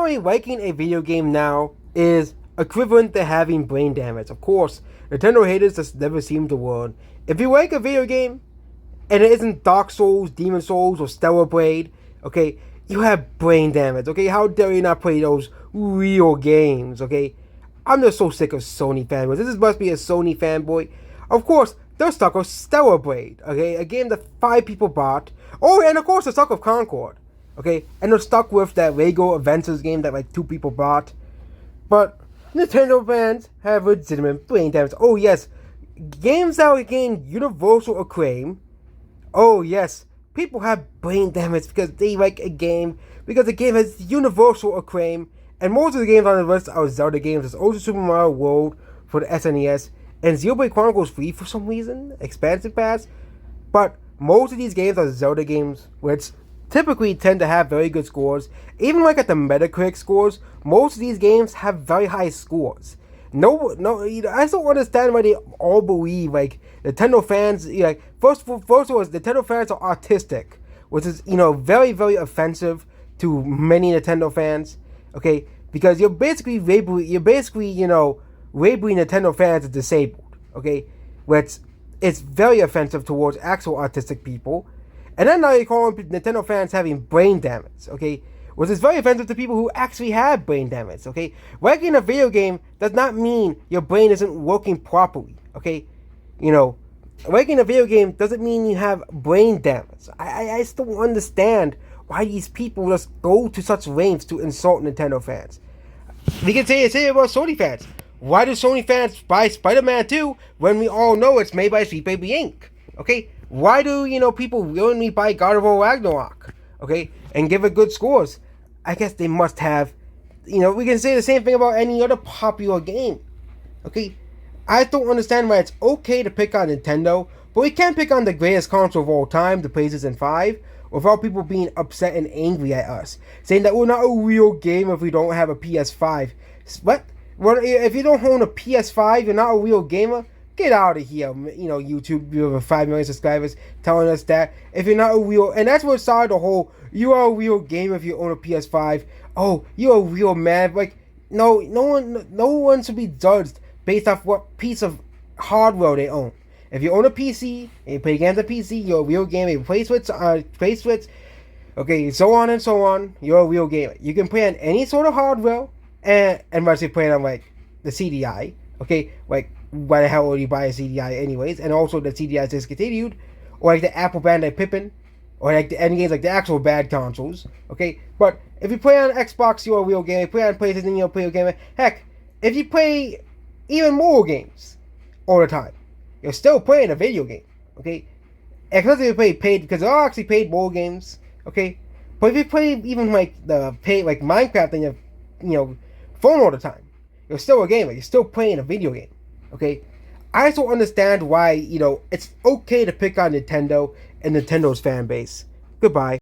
Apparently, liking a video game now is equivalent to having brain damage. Of course, Nintendo haters just never seem to learn. If you like a video game and it isn't Dark Souls, Demon Souls, or Stellar Blade, okay, you have brain damage, okay? How dare you not play those real games, okay? I'm just so sick of Sony fanboys. This must be a Sony fanboy. Of course, they're stuck with Stellar Blade, okay? A game that 5 people bought. Oh, and of course, they're stuck with Concord, okay? And they're stuck with that Lego Adventures game that like 2 people bought. But Nintendo fans have legitimate brain damage. Oh, yes. Games that gain universal acclaim. Oh, yes. People have brain damage because they like a game, because the game has universal acclaim, and most of the games on the list are Zelda games. There's also Super Mario World for the SNES, and Xenoblade Chronicles 3 for some reason, expansion pass. But most of these games are Zelda games, which typically tend to have very good scores. Even like at the Metacritic scores, most of these games have very high scores. No, I just don't understand why they all believe like Nintendo fans. Like first of all, Nintendo fans are artistic, which is very very offensive to many Nintendo fans. Okay, because you're basically labeling Nintendo fans as disabled. Okay, which is very offensive towards actual artistic people. And then now you're calling Nintendo fans having brain damage. Okay, which is very offensive to people who actually have brain damage, okay? Liking a video game does not mean your brain isn't working properly, okay? Liking a video game doesn't mean you have brain damage. I still don't understand why these people just go to such lengths to insult Nintendo fans. We can say about Sony fans. Why do Sony fans buy Spider-Man 2 when we all know it's made by Sweet Baby Inc., okay? Why do, people willingly buy God of War Ragnarok, okay, and give it good scores? I guess they must have, we can say the same thing about any other popular game, okay? I don't understand why it's okay to pick on Nintendo, but we can't pick on the greatest console of all time, the PlayStation 5, without people being upset and angry at us, saying that we're not a real game if we don't have a PS5. What? Well, if you don't own a PS5, you're not a real gamer? Get out of here, YouTube, you have 5 million subscribers telling us that if you're not a real, and that's what started the whole, you are a real gamer if you own a PS5. Oh, you're a real man. Like, no one should be judged based off what piece of hardware they own. If you own a PC and you play games on PC, you're a real gamer. You play Switch, okay, so on and so on. You're a real gamer. You can play on any sort of hardware, and unless you play on like the CDI, okay, like. Why the hell would you buy a CDI anyways? And also the CDI is discontinued, or like the Apple Bandai Pippin, or like the end games like the actual bad consoles. Okay, but if you play on Xbox, you're a real gamer. If you play on PlayStation, you're a real gamer. Heck, if you play even more games all the time, you're still playing a video game. Okay, especially if you play paid, because there are actually paid more games. Okay, but if you play even like the paid like Minecraft on your phone all the time, you're still a gamer. You're still playing a video game. Okay, I just don't understand why, it's okay to pick on Nintendo and Nintendo's fan base. Goodbye.